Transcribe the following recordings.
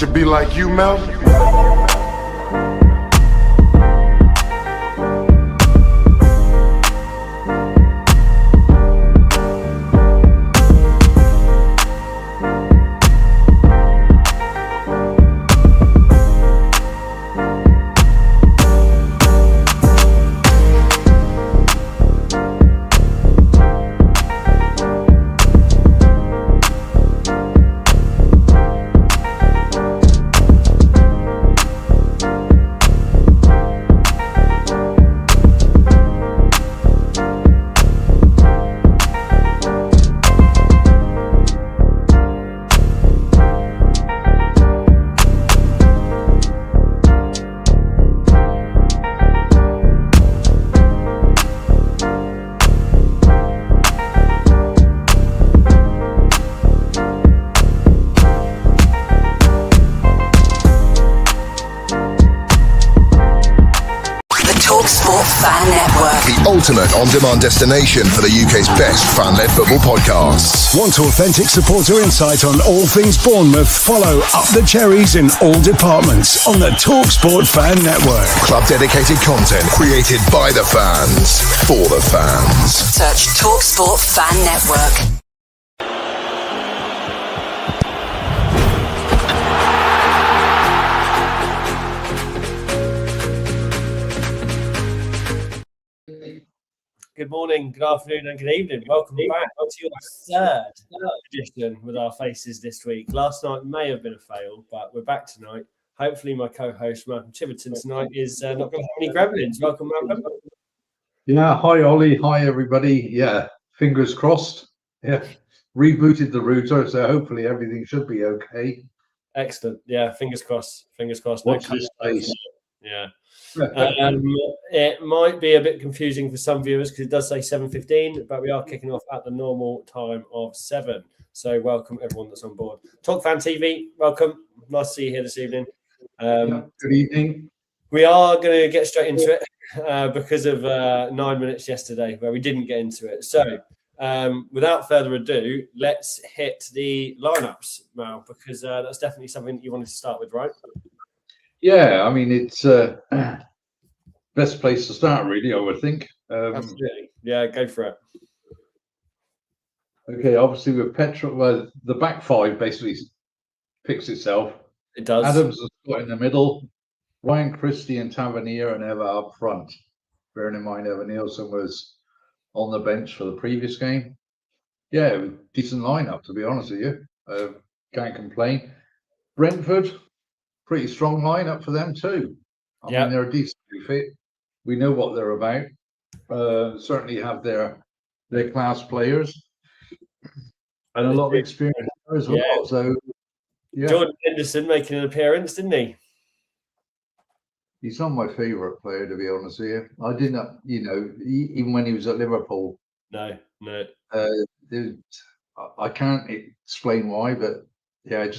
should be like you, Melvin. Ultimate on-demand destination for the UK's best fan-led football podcasts. Want authentic supporter insight on all things Bournemouth? Follow Up the Cherries in all departments on the TalkSport Fan Network. Club-dedicated content created by the fans, for the fans. Search TalkSport Fan Network. Good morning, good afternoon, and good evening. Welcome back to your third edition with our faces this week. Last night may have been a fail, but we're back tonight. Hopefully, my co-host Malcolm Chiverton tonight is not going to have any gremlins. Welcome, Malcolm. Yeah, hi Ollie, hi everybody. Yeah, fingers crossed. Yeah, rebooted the router, so hopefully everything should be okay. Excellent. Yeah, fingers crossed. Fingers crossed. Watch this space. Yeah. It might be a bit confusing for some viewers because it does say 7:15, but we are kicking off at the normal time of 7. So welcome everyone that's on board. Talk Fan TV, welcome. Nice to see you here this evening. Good evening. We are going to get straight into it because of 9 minutes yesterday where we didn't get into it. So without further ado, let's hit the lineups now because that's definitely something that you wanted to start with, right? Yeah, I mean, it's best place to start, really, I would think. Absolutely. Yeah, go for it. Okay, obviously with Petra, well, the back five basically picks itself. It does. Adams has got in the middle. Ryan Christie and Tavernier and Eva up front. Bearing in mind, Eva Nielsen was on the bench for the previous game. Yeah, decent lineup, to be honest with you. Can't complain. Brentford, pretty strong lineup for them too. I mean, they're decently fit. We know what they're about. Certainly have their class players and a lot of experience as well. Yeah. So, yeah. Jordan Henderson making an appearance, didn't he? He's not my favourite player, to be honest with you. I did not, even when he was at Liverpool. No. I can't explain why, but yeah,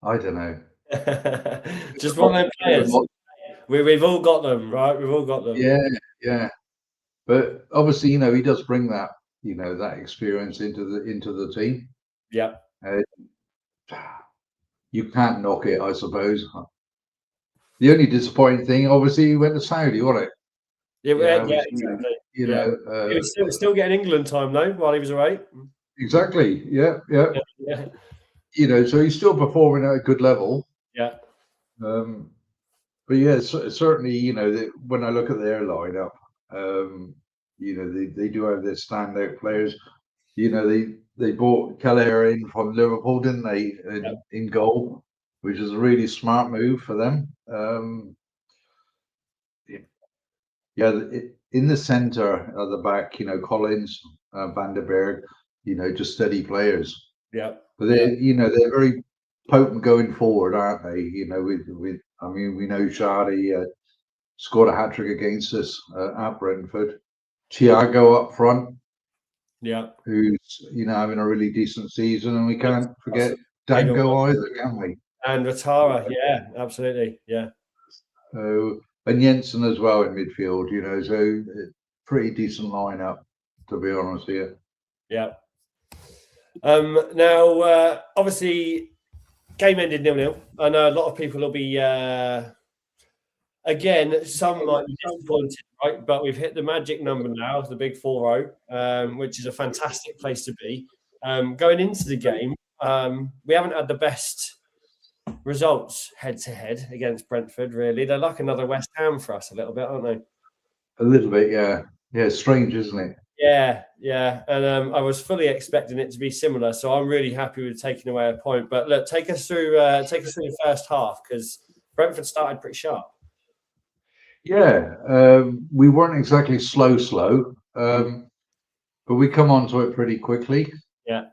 I don't know. Just one of those players. We've all got them, right? We've all got them. Yeah. But obviously, he does bring that, that experience into the team. Yeah. You can't knock it, I suppose. The only disappointing thing, obviously, he went to Saudi, wasn't it? Yeah, exactly. He was still getting England time though while he was away. Exactly. Yeah. So he's still performing at a good level. Yeah. But yeah, certainly, when I look at their lineup, they do have their standout players. They bought Kelleher in from Liverpool, didn't they? In goal, which is a really smart move for them. In the centre at the back, Collins, Van der Berg, just steady players. Yeah. But they're very potent going forward, aren't they? We know Shardy scored a hat-trick against us at Brentford. Thiago up front. Yeah. Who's, having a really decent season. And we can't forget Dango either, can we? And Ratara, yeah, absolutely. Yeah. So, and Jensen as well in midfield, so pretty decent lineup, to be honest here. Yeah. Now, obviously, Game ended 0-0. I know a lot of people will be, again, some might be disappointed, right? But we've hit the magic number now, the big 4-0, which is a fantastic place to be. Going into the game, we haven't had the best results head-to-head against Brentford, really. They're like another West Ham for us a little bit, aren't they? A little bit, yeah. Yeah, strange, isn't it? Yeah. And I was fully expecting it to be similar, so I'm really happy with taking away a point. But look, take us through the first half, because Brentford started pretty sharp. Yeah, we weren't exactly slow, but we come onto it pretty quickly. Yeah.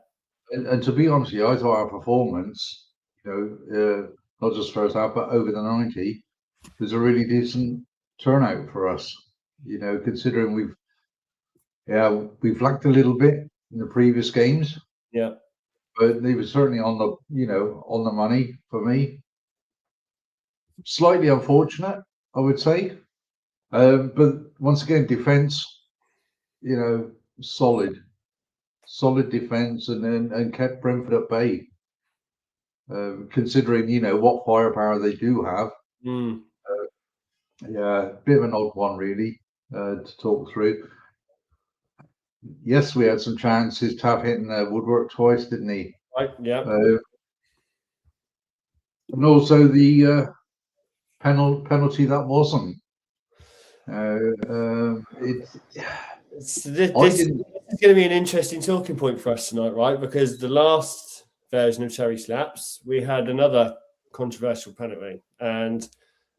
And to be honest with you, I thought our performance, not just first half, but over the 90, was a really decent turnout for us. Considering we've lacked a little bit in the previous games. Yeah. But they were certainly on the money for me. Slightly unfortunate, I would say. But once again, defense, solid defense, and kept Brentford at bay. Considering what firepower they do have. Yeah, bit of an odd one really to talk through. Yes, we had some chances. Tav hitting the woodwork twice, didn't he? Right. Yeah. And also the penalty that wasn't. This is going to be an interesting talking point for us tonight, right? Because the last version of Cherry Slaps, we had another controversial penalty, and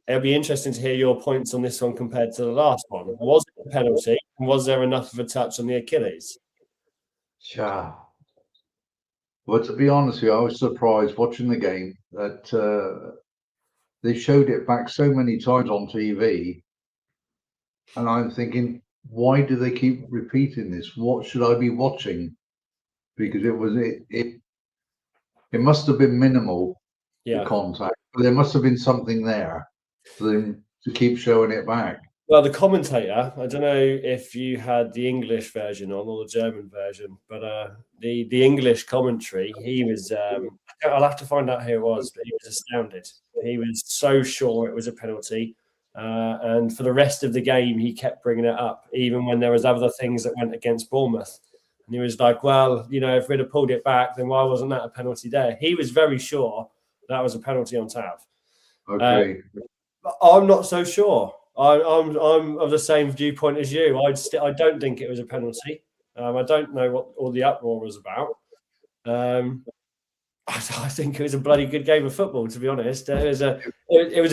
it'll be interesting to hear your points on this one compared to the last one. Was it a penalty? And was there enough of a touch on the Achilles? Yeah. Well, to be honest with you, I was surprised watching the game that they showed it back so many times on TV, and I'm thinking, why do they keep repeating this? What should I be watching? Because it must have been minimal, the contact, but there must have been something there for them to keep showing it back. Well, the commentator, I don't know if you had the English version on or the German version, but the English commentary, he was, I'll have to find out who it was, but he was astounded. He was so sure it was a penalty. And for the rest of the game, he kept bringing it up, even when there was other things that went against Bournemouth. And he was like, well, if we'd have pulled it back, then why wasn't that a penalty there? He was very sure that was a penalty on Tav. Okay. But I'm not so sure. I'm of the same viewpoint as you. I don't think it was a penalty. I don't know what all the uproar was about. I think it was a bloody good game of football, to be honest. It was a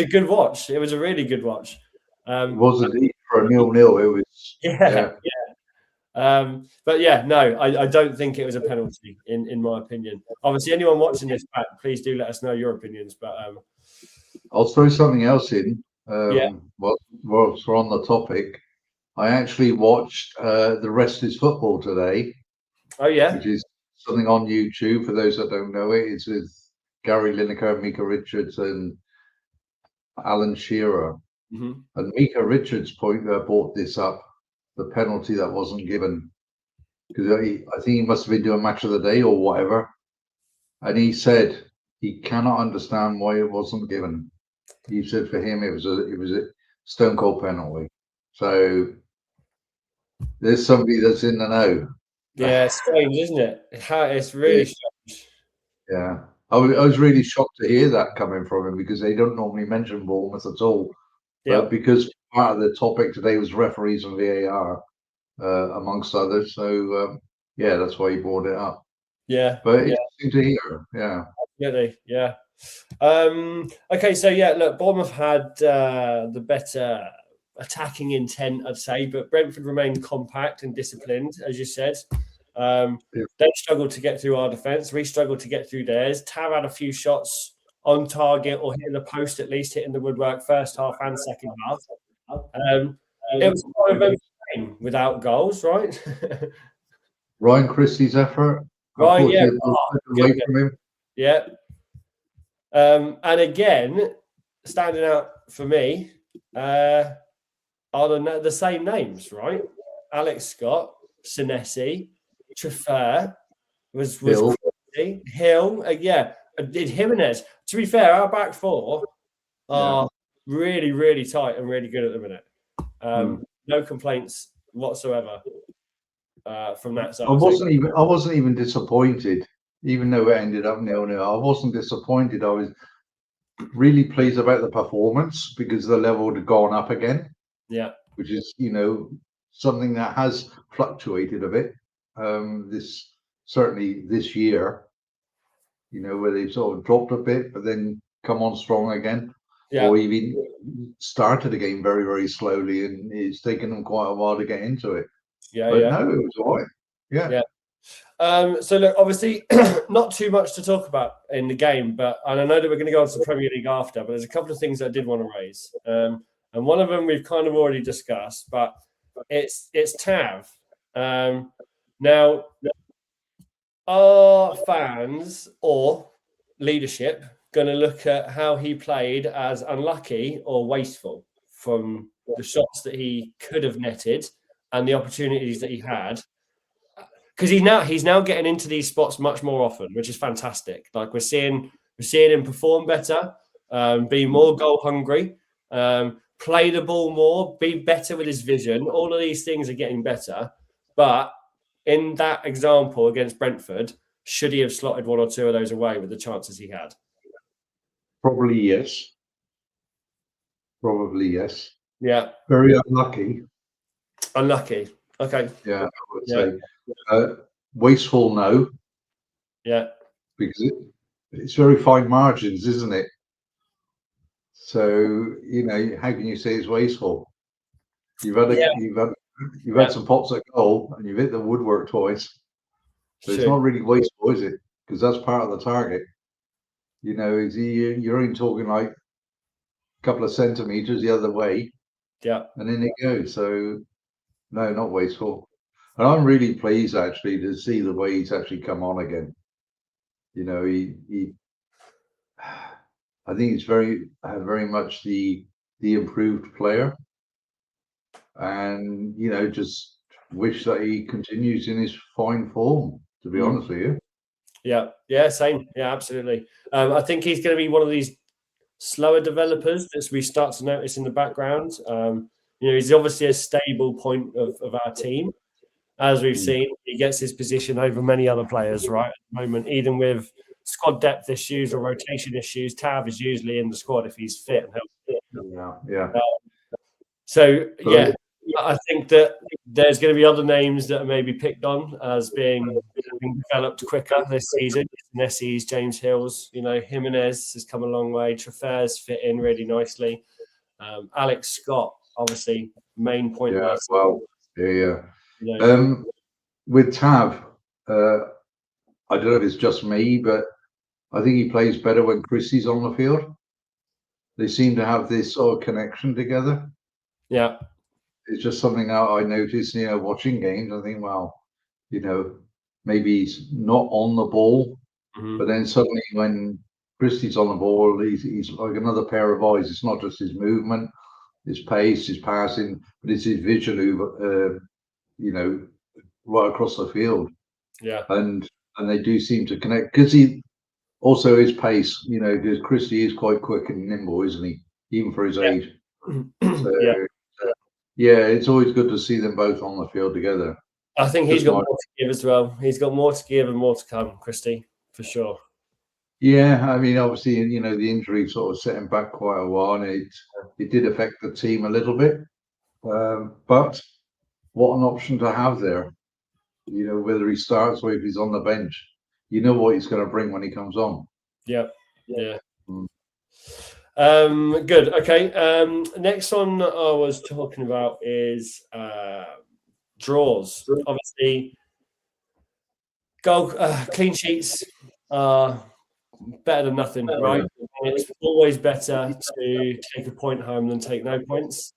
good watch. It was a really good watch. It wasn't for a 0-0. It was yeah. But yeah, no, I don't think it was a penalty in my opinion. Obviously, anyone watching this back, please do let us know your opinions. But I'll throw something else in. Whilst we're on the topic, I actually watched The Rest is Football today. Oh yeah, which is something on YouTube. For those that don't know it, it's with Gary Lineker, Mika Richards, and Alan Shearer. Mm-hmm. And Mika Richards brought this up, the penalty that wasn't given, because I think he must have been doing Match of the Day or whatever, and he said he cannot understand why it wasn't given. He said for him it was a stone cold penalty. So there's somebody that's in the know. Yeah, it's strange, isn't it? It's really strange. Yeah, I was really shocked to hear that coming from him, because they don't normally mention Bournemouth at all. But because part of the topic today was referees and VAR, amongst others. So that's why he brought it up. Yeah, but it's interesting to hear. Yeah, absolutely. Yeah. Okay, so look, Bournemouth had the better attacking intent, I'd say, but Brentford remained compact and disciplined, as you said. They struggled to get through our defence. We struggled to get through theirs. Tav had a few shots on target or hitting the post, at least hitting the woodwork first half and second half. It was kind of a game without goals, right? Ryan Christie's effort. Ryan, away from him. Yeah. And again, standing out for me are the same names, right? Alex Scott, Senesi, Trafford was Hill. did Jimenez. To be fair, our back four are really, really tight and really good at the minute. No complaints whatsoever from that side. I wasn't even disappointed, even though it ended up 0-0. I wasn't disappointed. I was really pleased about the performance because the level had gone up again. Yeah, which is something that has fluctuated a bit. Certainly this year, where they've sort of dropped a bit, but then come on strong again. Yeah. Or even started again very, very slowly, and it's taken them quite a while to get into it. Yeah, but no, it was all right. Yeah. So look, obviously, not too much to talk about in the game, and I know that we're going to go on to the Premier League after, but there's a couple of things that I did want to raise, and one of them we've kind of already discussed, but it's Tav. Now, are fans or leadership going to look at how he played as unlucky or wasteful from the shots that he could have netted and the opportunities that he had? Because he's now getting into these spots much more often, which is fantastic. Like we're seeing him perform better, be more goal hungry, play the ball more, be better with his vision. All of these things are getting better. But in that example against Brentford, should he have slotted one or two of those away with the chances he had? Probably yes. Yeah. Very unlucky. Unlucky. Okay. Yeah, I would say. Wasteful, no. Yeah. Because it's very fine margins, isn't it? So, how can you say it's wasteful? You've had some pots at goal and you've hit the woodwork twice. So it's not really wasteful, is it? Because that's part of the target. You're only talking like a couple of centimeters the other way. Yeah. And in it goes. So no, not wasteful. And I'm really pleased actually to see the way he's actually come on again. I think he's very much the improved player. And just wish that he continues in his fine form, to be honest with you. Yeah, same. Yeah, absolutely. I think he's going to be one of these slower developers that we start to notice in the background. He's obviously a stable point of our team. As we've seen, he gets his position over many other players, right? At the moment, even with squad depth issues or rotation issues, Tav is usually in the squad if he's fit and healthy. Yeah. I think that there's going to be other names that are maybe picked on as being developed quicker this season. Nessie's, James Hills, Jimenez has come a long way. Trafairs fit in really nicely. Alex Scott, obviously, main point. Yeah, with Tav, I don't know if it's just me, but I think he plays better when Christie's on the field. They seem to have this sort of connection together. Yeah. It's just something I noticed, watching games. I think, maybe he's not on the ball, but then suddenly when Christie's on the ball, he's like another pair of eyes. It's not just his movement, his pace, his passing, but it's his vision right across the field. Yeah. And they do seem to connect because he also his pace, because Christie is quite quick and nimble, isn't he? Even for his age. So, it's always good to see them both on the field together. I think he's got more to give as well. He's got more to give and more to come, Christie, for sure. Yeah, I mean, obviously, the injury sort of set him back quite a while, and it did affect the team a little bit. But what an option to have there. Whether he starts or if he's on the bench, what he's going to bring when he comes on. Yeah. Good. Okay. Next one I was talking about is draws. Obviously, clean sheets are better than nothing, right? It's always better to take a point home than take no points.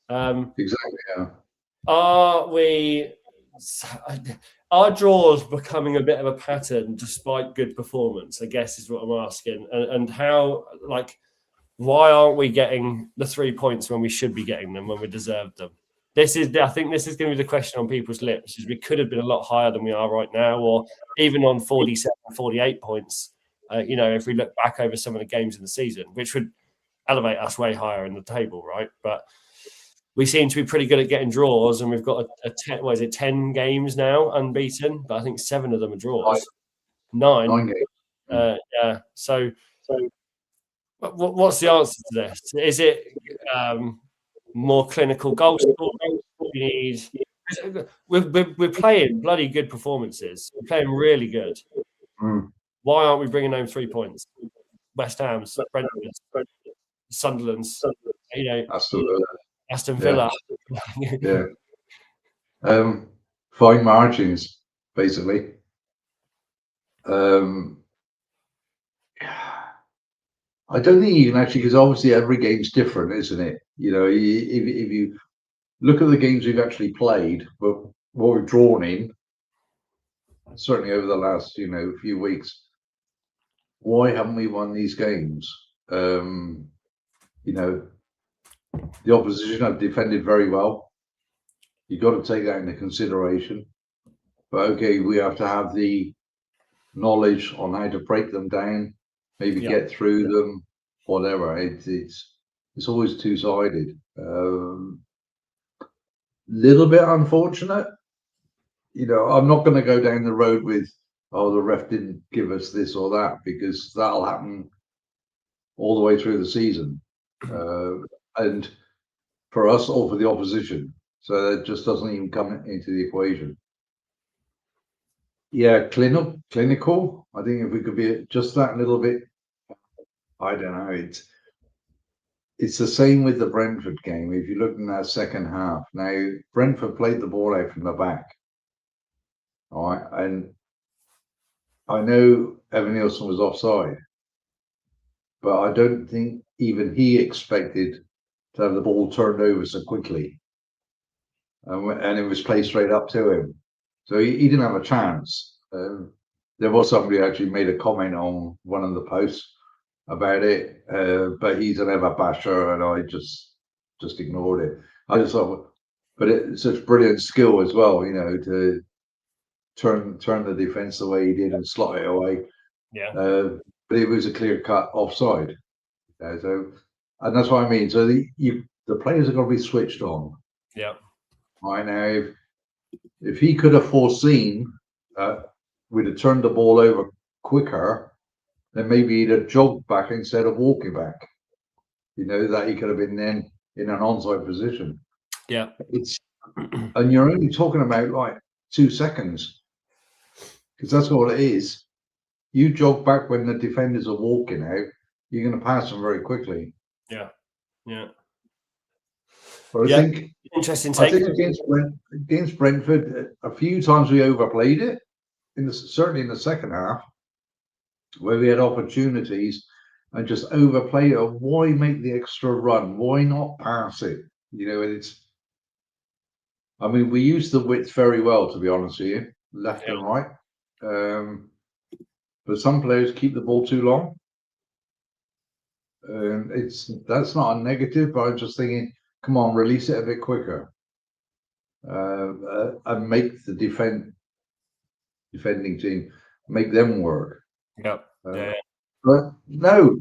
Exactly. Yeah. Are draws becoming a bit of a pattern despite good performance? I guess is what I'm asking, and how why aren't we getting the 3 points when we should be getting them when we deserve them? I think this is going to be the question on people's lips. Is we could have been a lot higher than we are right now, or even on 47, 48 points if we look back over some of the games in the season, which would elevate us way higher in the table, right? But we seem to be pretty good at getting draws, and we've got 10 games now unbeaten, but I think 7 of them are draws. 9 games. Yeah. So what's the answer to this? Is it more clinical goal scoring? We're playing bloody good performances. We're playing really good. Why aren't we bringing home 3 points? West Ham's, Brentford's, Sunderland's, Aston Villa. Yeah. Fine margins, basically. I don't think you can actually, because obviously every game's different, isn't it? If you look at the games we've actually played, but what we've drawn in, certainly over the last, few weeks, why haven't we won these games? The opposition have defended very well. You've got to take that into consideration. But okay, we have to have the knowledge on how to break them down, maybe get through them, whatever. It's always two-sided. Little bit unfortunate. I'm not going to go down the road with, the ref didn't give us this or that, because that'll happen all the way through the season. And for us or for the opposition. So that just doesn't even come into the equation. Yeah, clinical. I think if we could be just that little bit, I don't know. It's the same with the Brentford game. If you look in that second half, now Brentford played the ball out from the back. All right, and I know Evan Nielsen was offside, but I don't think even he expected to have the ball turned over so quickly, and it was played straight up to him. So he didn't have a chance. There was somebody who actually made a comment on one of the posts about it, but he's an ever basher, and I just ignored it. I just thought, but it's such brilliant skill as well, to turn the defence the way he did and slot it away. Yeah. But it was a clear cut offside. So, and that's what I mean. So the players are going to be switched on. Yeah. Right now, if he could have foreseen we'd have turned the ball over quicker, then maybe he'd have jogged back instead of walking back. That he could have been then in an onside position. Yeah. And you're only talking about like 2 seconds, because that's all it is. You jog back when the defenders are walking out, you're going to pass them very quickly. Yeah. But I think interesting take. I think against Brentford, a few times we overplayed it. Certainly in the second half, where we had opportunities and just overplay it. Why make the extra run? Why not pass it? We used the width very well, to be honest with you, left and right. But some players keep the ball too long. That's not a negative, but I'm just thinking, come on, release it a bit quicker, and make the defending team make them work. But no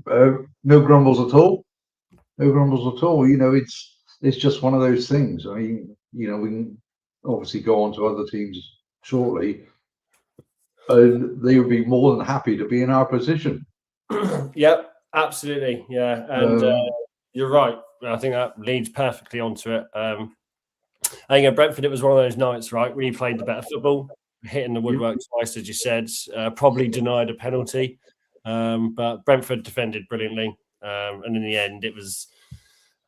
grumbles at all. No grumbles at all. It's just one of those things. I mean, we can obviously go on to other teams shortly, and they would be more than happy to be in our position. Yep, absolutely. Yeah, and you're right. I think that leads perfectly onto it. I think at Brentford, it was one of those nights, right? We played the better football, hitting the woodwork twice, as you said, probably denied a penalty. But Brentford defended brilliantly. And in the end, it was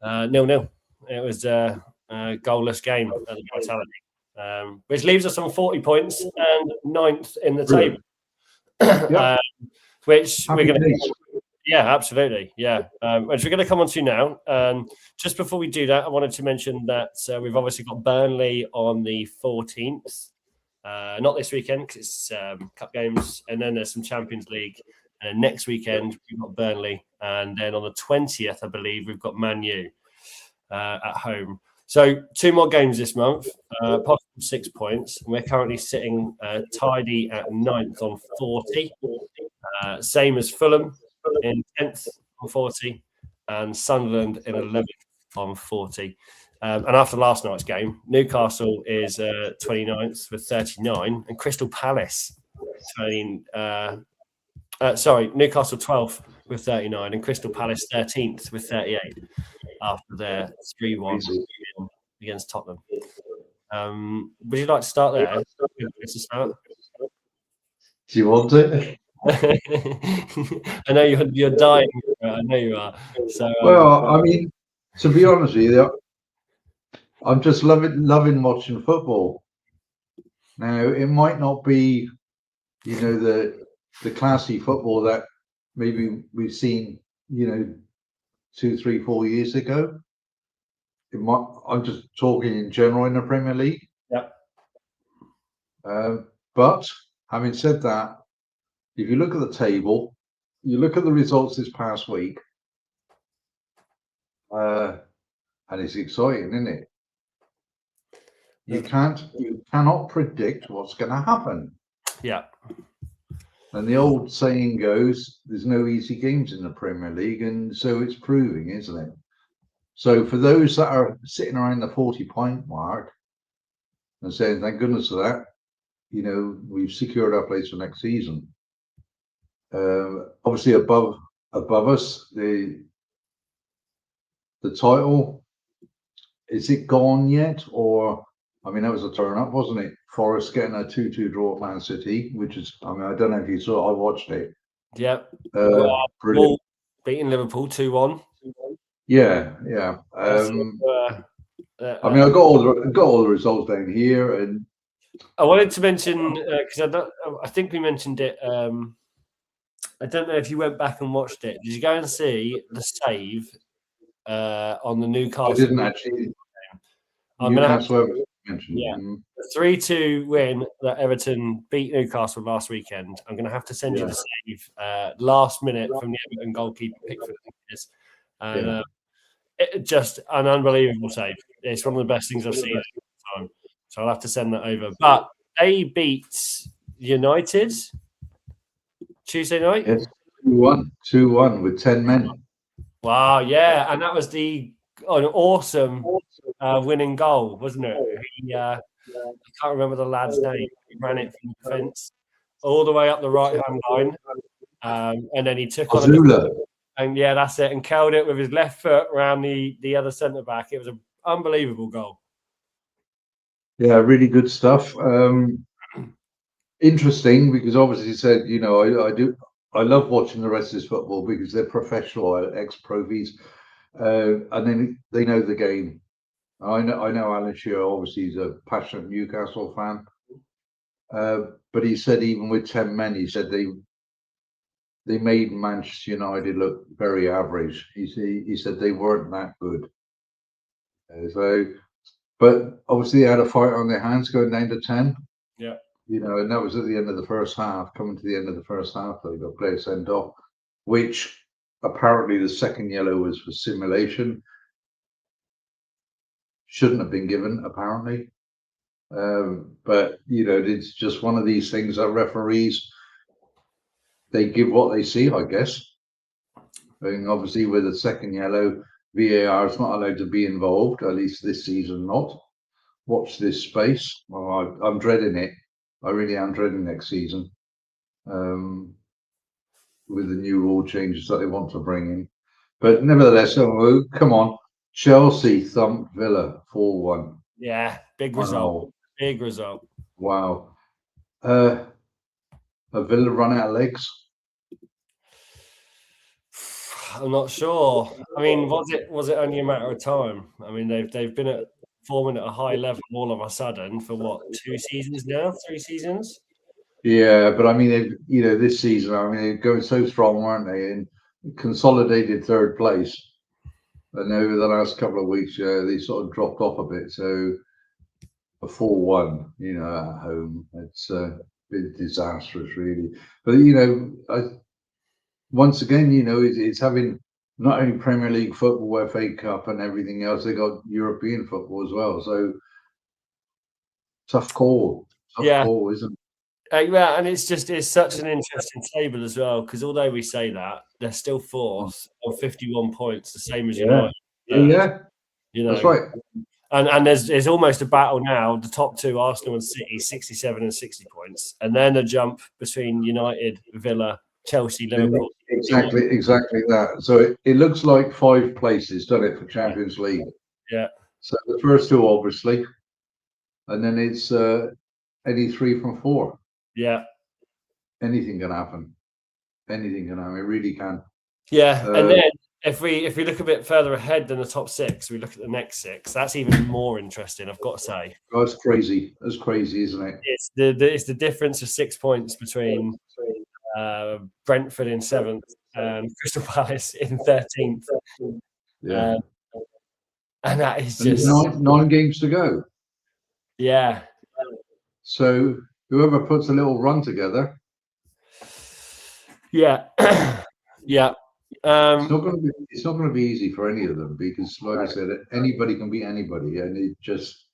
0-0. It was a goalless game at the Vitality, which leaves us on 40 points and 9th in the table. Which we're going to... Yeah, absolutely. Yeah, which we're going to come on to now. Just before we do that, I wanted to mention that we've obviously got Burnley on the 14th. Not this weekend because it's cup games, and then there's some Champions League. And next weekend we've got Burnley, and then on the 20th, I believe, we've got Man U at home. So 2 more games this month, possible 6 points. And we're currently sitting tidy at 9th on 40. Same as Fulham in 10th on 40, and Sunderland in 11th on 40. And after last night's game, Newcastle is 29th with 39, and Crystal Palace Newcastle 12th with 39, and Crystal Palace 13th with 38 after their 3-1 against Tottenham. Would you like to start there? Do you want it? I know you're dying. I know you are. So, well, I mean, to be honest with you, I'm just loving watching football. Now, it might not be, the classy football that maybe we've seen, 2, 3, 4 years ago. I'm just talking in general in the Premier League. Yep. But having said that, if you look at the table, you look at the results this past week, and it's exciting, isn't it? You cannot predict what's going to happen. Yeah. And the old saying goes, there's no easy games in the Premier League, and so it's proving, isn't it? So for those that are sitting around the 40-point mark and saying, thank goodness for that, we've secured our place for next season. Obviously above us, the title, is it gone yet? Or, I mean, that was a turn up, wasn't it? Forest getting a 2-2 draw at Man City, which is, I mean, I don't know if you saw it, I watched it. Yep. Brilliant. Beating Liverpool 2-1. Yeah. I mean, I got all the results down here, and I wanted to mention because I think we mentioned it. I don't know if you went back and watched it. Did you go and see the save on the Newcastle? I didn't actually. Newcastle mentioned. Yeah, 3-2 win that Everton beat Newcastle last weekend. I'm going to have to send you the save last minute from the Everton goalkeeper Pickford. And it just an unbelievable save. It's one of the best things I've seen in a long time. So I'll have to send that over. But they beat United Tuesday night. Yes, 2-1 with 10 men. Wow, yeah, and that was an awesome winning goal, wasn't it? I can't remember the lad's name. He ran it from the fence all the way up the right-hand line, and then he took Azula. And yeah, that's it. And curled it with his left foot around the other centre back. It was an unbelievable goal. Yeah, really good stuff. Interesting because obviously said, I love watching the rest of this football because they're professional ex-profies, and then they know the game. I know Alan Shearer obviously is a passionate Newcastle fan, but he said even with 10 men, he said they made Manchester United look very average. He said they weren't that good. But obviously they had a fight on their hands going down to 10. Yeah. And that was at the end of the first half. Coming to the end of the first half, they got players sent off, which apparently the second yellow was for simulation. Shouldn't have been given, apparently. But, it's just one of these things that referees, they give what they see, I guess. And obviously with the second yellow, VAR is not allowed to be involved, at least this season not. Watch this space. Well, I'm dreading it. I really am dreading next season. With the new rule changes that they want to bring in. But nevertheless, come on. Chelsea thumped Villa 4-1. Yeah, big result. Big result. Wow. A Villa run out of legs? I'm not sure. I mean, was it only a matter of time? I mean, they've been performing at a high level all of a sudden for what, 2 seasons now, 3 seasons? Yeah, but I mean, this season, I mean, they're going so strong, weren't they? And consolidated third place. And over the last couple of weeks, they sort of dropped off a bit. So a 4-1, at home, it's been disastrous, really. But once again, it's having not only Premier League football, FA Cup, and everything else. They got European football as well. So tough call, isn't it? Yeah, and it's such an interesting table as well, because although we say that, they're still fourth on 51 points, the same as United. Yeah. You know, That's right. And there's almost a battle now. The top two, Arsenal and City, 67 and 60 points, and then a jump between United, Villa, Chelsea, Liverpool. Exactly that. So it looks like 5 places, doesn't it, for Champions League? Yeah. So the first 2, obviously, and then it's any 3 from 4. Yeah. Anything can happen. Anything can happen. It really can. Yeah, and then if we look a bit further ahead than the top 6, we look at the next 6. That's even more interesting, I've got to say. Oh, that's crazy. That's crazy, isn't it? It's the difference of 6 points between Brentford in 7th and Crystal Palace in 13th. Yeah. And that is and just 9 games to go. Yeah. So whoever puts a little run together. Yeah. Yeah. It's not going to be easy for any of them because, like I said, anybody can beat anybody, and it's just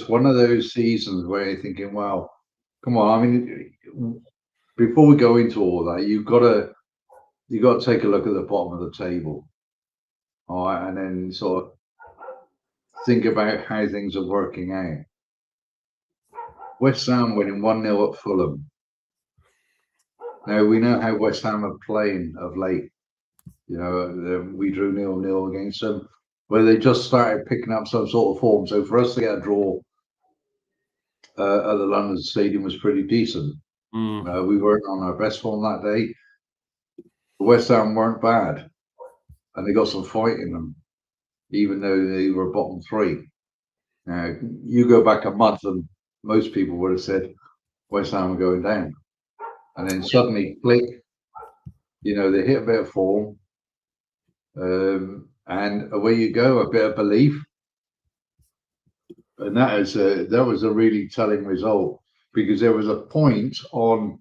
one of those seasons where you're thinking, "Wow, come on!" I mean, before we go into all that, you got to take a look at the bottom of the table, all right, and then sort of think about how things are working out. West Ham winning 1-0 at Fulham. Now we know how West Ham are playing of late. You know, we drew 0-0 against them, where they just started picking up some sort of form. So for us to get a draw at the London Stadium was pretty decent. We weren't on our best form that day. The West Ham weren't bad, and they got some fight in them, even though they were bottom 3. Now you go back a month, and most people would have said West Ham are going down, and then suddenly, click, you know, they hit a bit of form. And away you go, a bit of belief, and that was a really telling result, because there was a point on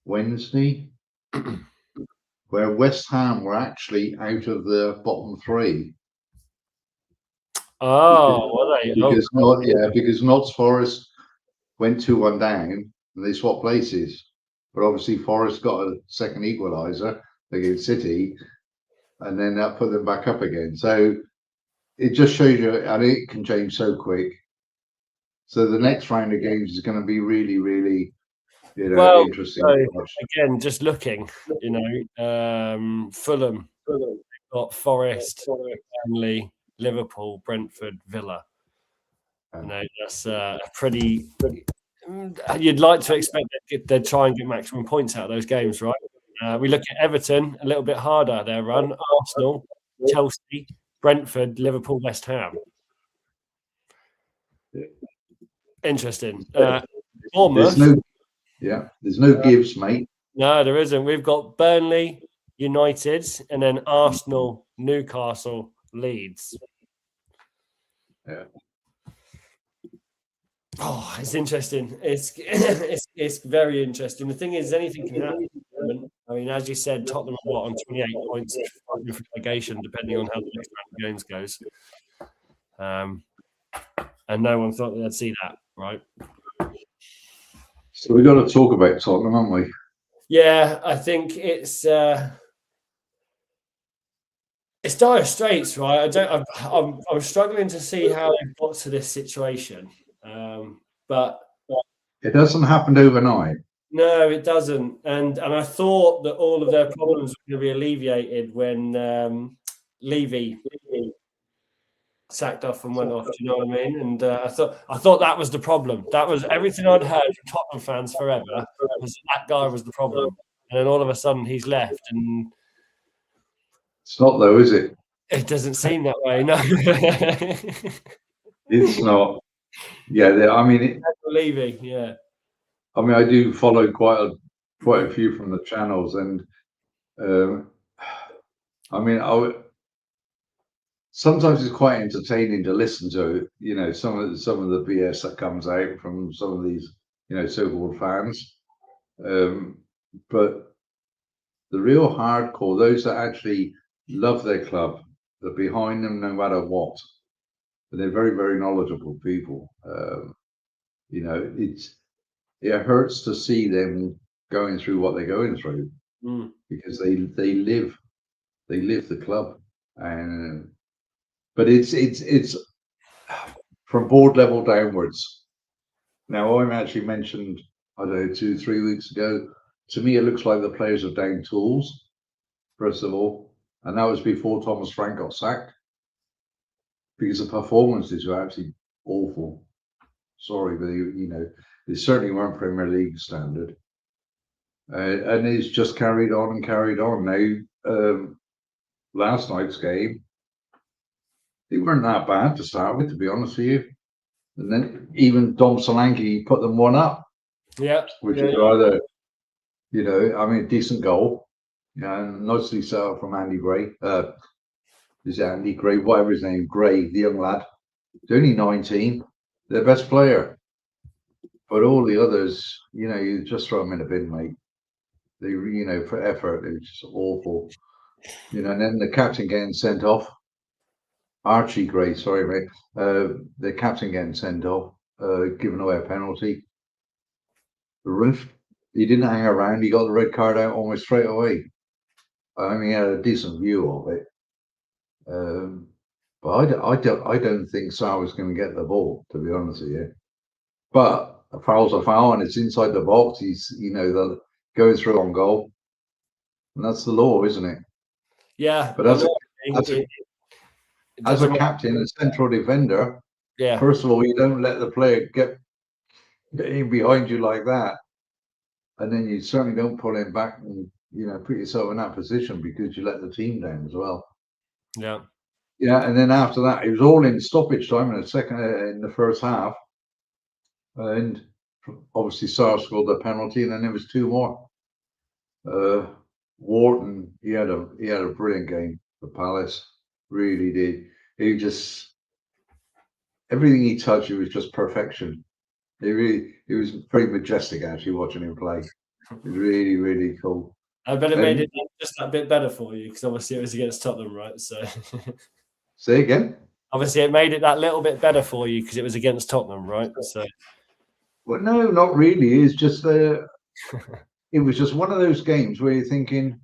Wednesday where West Ham were actually out of the bottom 3. Oh, were they? Because Notts Forest went 2-1 down and they swapped places, but obviously Forest got a second equaliser against City, and then that put them back up again. So it just shows you, and it can change so quick. So the next round of games is going to be really, really, interesting. Again, just looking, Fulham got Forest, Burnley, Liverpool, Brentford, Villa. That's pretty. You'd like to expect they'd try and get maximum points out of those games, right? We look at Everton, a little bit harder their run. Arsenal, Chelsea, Brentford, Liverpool, West Ham. Interesting. Bournemouth. There's no gives, mate. No, there isn't. We've got Burnley, United, and then Arsenal, Newcastle, Leeds. Yeah. Oh, it's interesting. It's very interesting. The thing is, anything can happen. I mean, as you said, Tottenham are on 28 points for relegation, depending on how the next round of games goes. And no one thought they'd see that, right? So we got to talk about Tottenham, haven't we? Yeah, I think it's dire straits, right? I'm struggling to see how they got to this situation, but it doesn't happen overnight. No, it doesn't. And I thought that all of their problems were going to be alleviated when Levy sacked off and went off. Do you know what I mean? And I thought that was the problem. That was everything I'd heard from Tottenham fans forever. Was that guy was the problem, and then all of a sudden he's left, and it's not though, is it? It doesn't seem that way. No, it's not. Yeah, I mean, Levy. Yeah. I mean, I do follow quite a few from the channels, and I mean, sometimes it's quite entertaining to listen to, some of the BS that comes out from some of these, so-called fans. But the real hardcore, those that actually love their club, they're behind them no matter what. But they're very, very knowledgeable people. it hurts to see them going through what they're going through because they live the club, and but it's from board level downwards. Now I'm actually mentioned, I don't know, 2-3 weeks ago. To me, it looks like the players are down tools, first of all, and that was before Thomas Frank got sacked because the performances were actually awful. Sorry, but they certainly weren't Premier League standard, and it's just carried on and carried on. Now, last night's game, they weren't that bad to start with, to be honest with you, and then even Dom Solanke put them one up. Yeah, which is rather, decent goal, and nicely set up from Andy Gray. Is Andy Gray, whatever his name, Gray, the young lad. He's only 19, their best player. But all the others, you just throw them in a bin, mate. They, for effort, it was just awful. And then the captain getting sent off. Archie Gray, sorry, mate. The captain getting sent off, giving away a penalty. The ref, he didn't hang around. He got the red card out almost straight away. I mean, he had a decent view of it. But I don't think Sarr was going to get the ball, to be honest with you. But a foul's a foul, and it's inside the box. He's, the going through on goal, and that's the law, isn't it? Yeah. But as a captain, a central defender, first of all, you don't let the player get in behind you like that, and then you certainly don't pull him back and put yourself in that position because you let the team down as well. Yeah. And then after that, it was all in stoppage time in the first half, and obviously Sarr scored the penalty, and then there was 2 more. Wharton, he had a brilliant game for Palace, really did. He just, everything he touched, it was just perfection. It was very majestic actually watching him play. It was really, really cool. I bet it made it just that bit better for you because obviously it was against Tottenham, right? So say again. Obviously, it made it that little bit better for you because it was against Tottenham, right? So, well, no, not really. It's just it was just one of those games where you're thinking,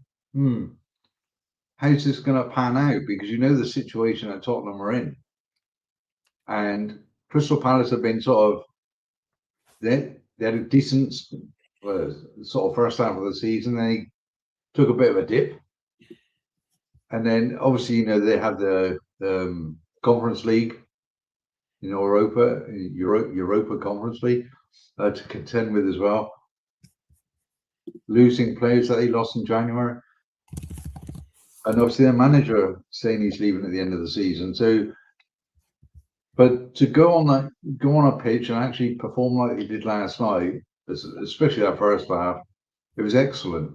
how's this going to pan out? Because the situation that Tottenham are in, and Crystal Palace have been sort of they had a decent sort of first half of the season. They took a bit of a dip, and then obviously they had the Conference League, Europa Conference League to contend with as well. Losing players that they lost in January, and obviously their manager saying he's leaving at the end of the season. So, but to go on a pitch and actually perform like he did last night, especially that first half, it was excellent.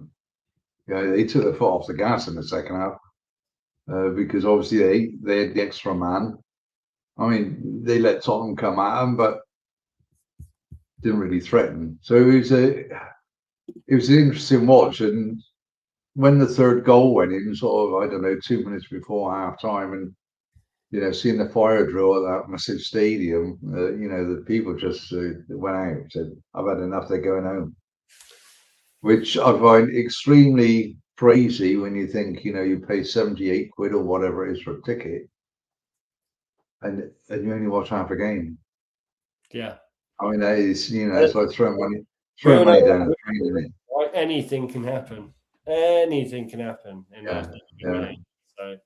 They took their foot off the gas in the second half because obviously they had the extra man. I mean, they let Tottenham come at them, but didn't really threaten. So it was an interesting watch. And when the third goal went in, sort of, I don't know, 2 minutes before half time, and seeing the fire drill at that massive stadium, the people just went out and said, "I've had enough, they're going home," which I find extremely crazy when you think, you pay 78 quid or whatever it is for a ticket, and you only watch half a game. Yeah. I mean, that is, it's like throwing money down the drain, isn't it? Like anything can happen. Anything can happen in Yeah. game. So,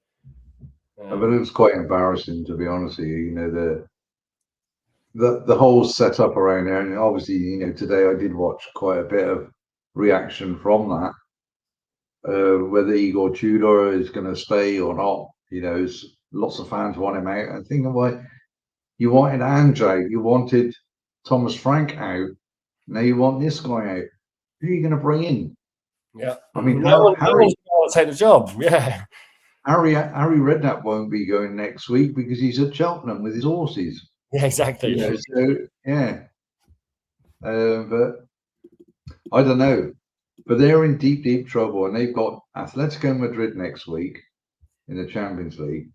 but it was quite embarrassing, to be honest with you. The whole setup around there, and obviously, today I did watch quite a bit of reaction from that. Whether Igor Tudor is going to stay or not, lots of fans want him out. And thinking, well, you wanted Ange out, you wanted Thomas Frank out, now you want this guy out. Who are you going to bring in? Yeah, I mean, Harry will take the job. Yeah, Harry Redknapp won't be going next week because he's at Cheltenham with his horses. Yeah, exactly. So yeah, but I don't know. But they're in deep, deep trouble, and they've got Atletico Madrid next week in the Champions League.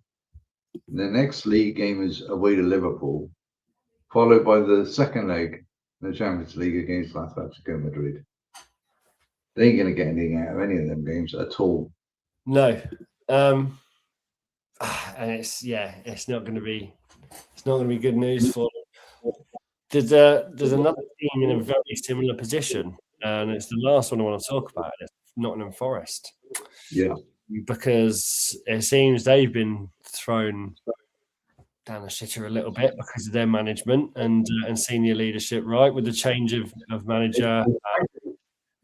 And the next league game is away to Liverpool, followed by the second leg in the Champions League against Atletico Madrid. They ain't going to get anything out of any of them games at all. No. And it's not going to be good news for them. There's another team in a very similar position, and it's the last one I want to talk about. It's Nottingham Forest. Yeah. Because it seems they've been thrown down the shitter a little bit because of their management and senior leadership, right? With the change of manager,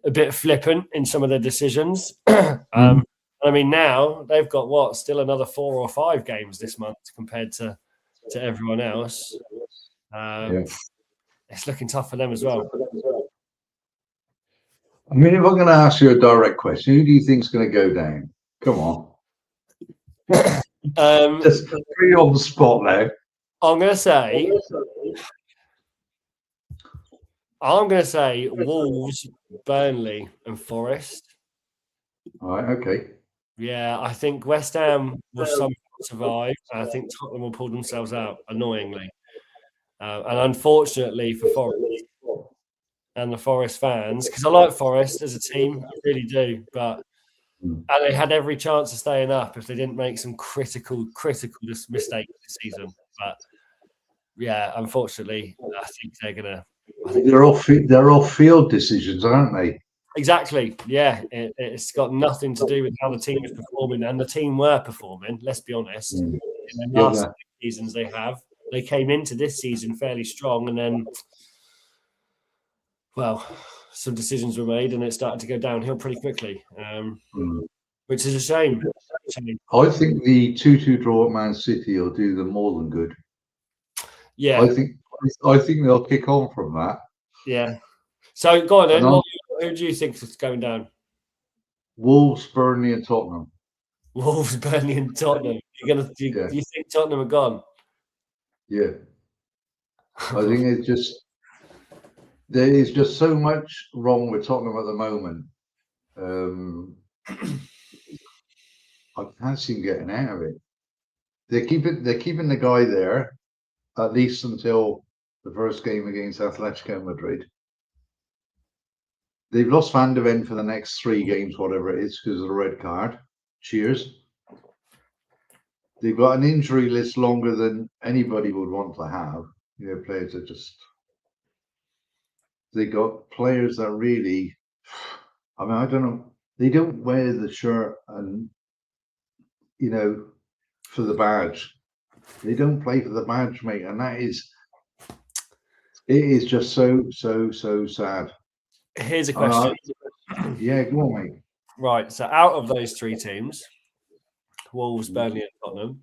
a bit flippant in some of their decisions. I mean, now they've got still another 4 or 5 games this month compared to everyone else. It's looking tough for them as well. I mean, if I'm going to ask you a direct question, who do you think is going to go down? Come on. Just put you on the spot now. I'm going to say Wolves, Burnley, and Forest. All right, okay. Yeah, I think West Ham will somehow survive. And I think Tottenham will pull themselves out, annoyingly. And unfortunately for Forest and the Forest fans, because I like Forest as a team, I really do. But and they had every chance of staying up if they didn't make some critical mistakes this season. But yeah, unfortunately, I think they're gonna. They're off field decisions, aren't they? Exactly. Yeah, it's got nothing to do with how the team is performing, and the team were performing. Let's be honest. In the last seasons they came into this season fairly strong, and then, some decisions were made, and it started to go downhill pretty quickly, which is a shame. I think the 2-2 draw at Man City will do them more than good. Yeah, I think they'll kick on from that. Yeah. So go on then. Who do you think is going down? Wolves, Burnley, and Tottenham. Wolves, Burnley, and Tottenham. You think Tottenham are gone? Yeah. I think there is just so much wrong with Tottenham at the moment. I can't see them getting out of it. They're keeping the guy there at least until the first game against Atletico Madrid. They've lost Van de Ven for the next 3 games, whatever it is, because of the red card. Cheers. They've got an injury list longer than anybody would want to have. Players that they got players that really, I mean, I don't know. They don't wear the shirt and, for the badge. They don't play for the badge, mate. And it is just so sad. Here's a question. Yeah, go on, mate. Right. So out of those 3 teams, Wolves, Burnley, and Tottenham,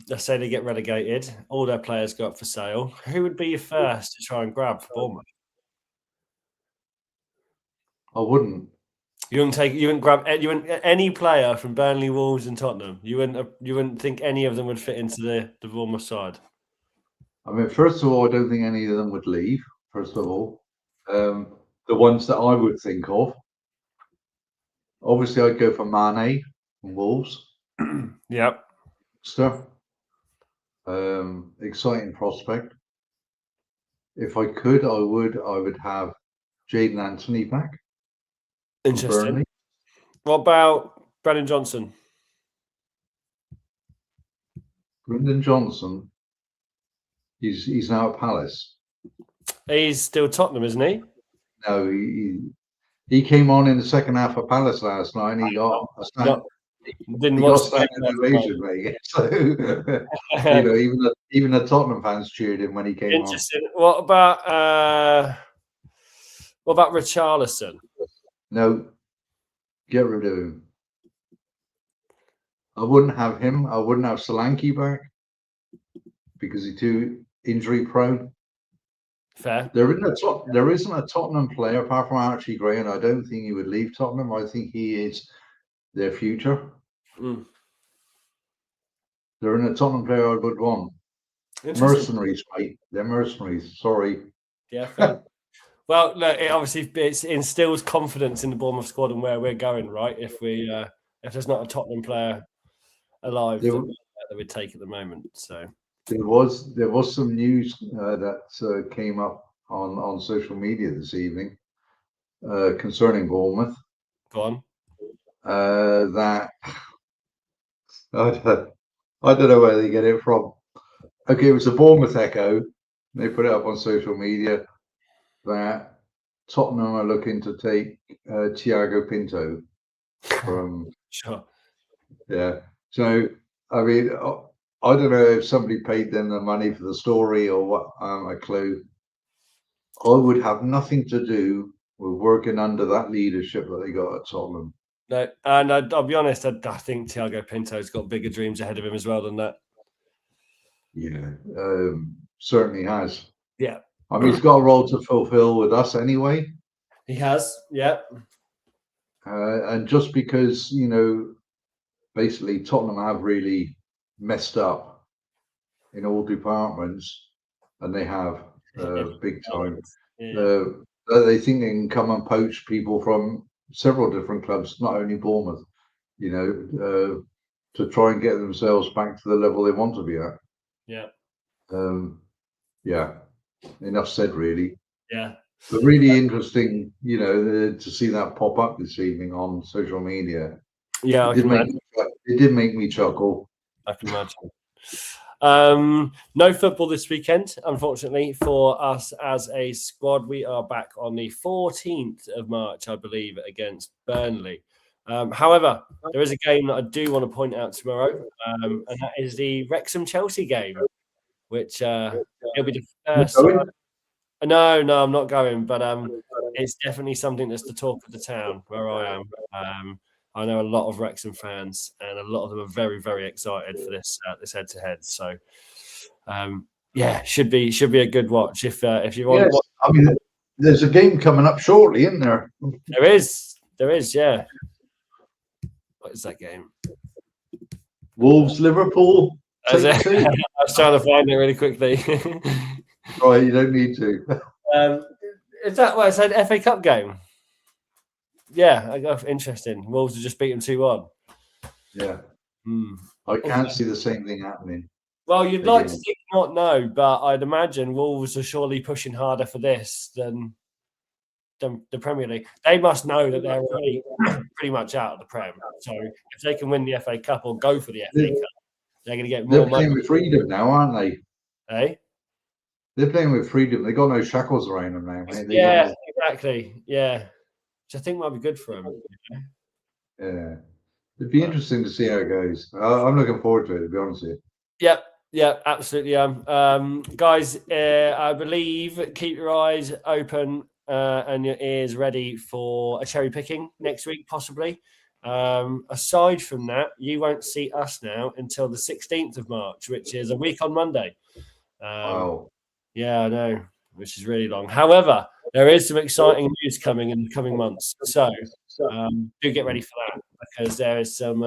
let's say they get relegated, all their players go up for sale. Who would be your first to try and grab for Bournemouth? I wouldn't. You wouldn't grab any player from Burnley, Wolves, and Tottenham. You wouldn't think any of them would fit into the Bournemouth side. I mean, first of all, I don't think any of them would leave. First of all, the ones that I would think of, obviously, I'd go for Mane from Wolves. Yep. Stuff. Exciting prospect. If I could, I would have Jadon Anthony back. Interesting. Burnley. What about Brennan Johnson? Brendan Johnson. He's now at Palace. He's still Tottenham, isn't he? No, he came on in the second half of Palace last night, and he got a stand. Didn't he watch got standing ovation, mate. So even the Tottenham fans cheered him when he came on. Interesting. What about Richarlison? No, get rid of him. I wouldn't have him. I wouldn't have Solanke back because he's too injury prone. Fair. There isn't a Tottenham player apart from Archie Gray, and I don't think he would leave Tottenham. I think he is their future. There isn't a Tottenham player I would want. Mercenaries, mate. They're mercenaries. Sorry. Yeah, fair. Well, look, it instills confidence in the Bournemouth squad and where we're going, right? If there's not a Tottenham player alive that we'd take at the moment. So There was some news that came up on social media this evening concerning Bournemouth. Go on. That I don't know where they get it from. Okay, it was the Bournemouth Echo. They put it up on social media that Tottenham are looking to take Thiago Pinto from. Sure. Yeah. So I mean, I don't know if somebody paid them the money for the story or what. A clue. I would have nothing to do with working under that leadership that they got at Tottenham. No, and I'll be honest, I think Thiago Pinto's got bigger dreams ahead of him as well than that. Yeah, certainly has. Yeah. I mean, he's got a role to fulfill with us anyway. He has, yeah. And just because, basically Tottenham have really messed up in all departments, and they have big time. Yeah. They think they can come and poach people from several different clubs, not only Bournemouth, to try and get themselves back to the level they want to be at. Yeah. Yeah. Enough said, really. Yeah. But really interesting, to see that pop up this evening on social media. Yeah, it did make me chuckle. I can imagine. No football this weekend, unfortunately, for us as a squad. We are back on the 14th of March, I believe, against Burnley. However, there is a game that I do want to point out tomorrow, and that is the Wrexham-Chelsea game, which it'll be the first. No, I'm not going, but it's definitely something that's the talk of the town where I am. I know a lot of Wrexham fans, and a lot of them are very, very excited for this head-to-head. So, should be a good watch if you want. Yes. I mean, there's a game coming up shortly, isn't there? There is, yeah. What is that game? Wolves, Liverpool. I was trying to find it really quickly. Right, you don't need to. Is that what I said? FA Cup game. Yeah, interesting. Wolves have just beaten 2-1. Yeah. I can't see the same thing happening. Well, you'd like to think not, no, but I'd imagine Wolves are surely pushing harder for this than the Premier League. They must know that they're already pretty much out of the Prem. So if they can win the FA Cup or go for the FA Cup, they're going to get more money. They're playing with freedom now, aren't they? Hey? They're playing with freedom. They've got no shackles around them now. Yeah, exactly. Yeah. Which I think might be good for them. Yeah. It'd be interesting to see how it goes. I'm looking forward to it, to be honest with you. Yeah, absolutely. Guys, I believe keep your eyes open and your ears ready for a cherry picking next week, possibly. Aside from that, you won't see us now until the 16th of March, which is a week on Monday. Wow. Yeah, I know, which is really long. However, there is some exciting news coming in the coming months. So do get ready for that, because there is some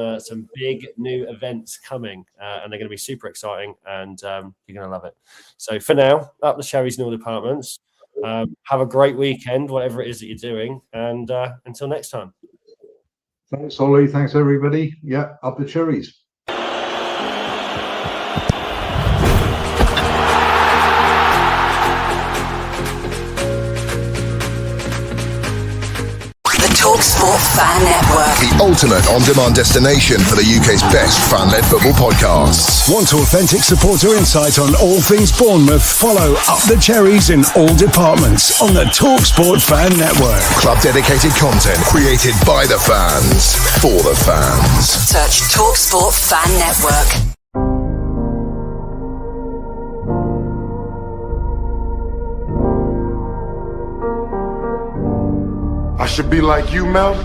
big new events coming, and they're going to be super exciting, and you're going to love it. So for now, up the Cherries in all departments. Have a great weekend, whatever it is that you're doing, and until next time. Thanks, Ollie. Thanks, everybody. Yeah, up the Cherries. TalkSport Fan Network. The ultimate on-demand destination for the UK's best fan-led football podcasts. Want authentic supporter insight on all things Bournemouth? Follow Up the Cherries in all departments on the TalkSport Fan Network. Club-dedicated content created by the fans, for the fans. Search TalkSport Fan Network. I should be like you, Mel.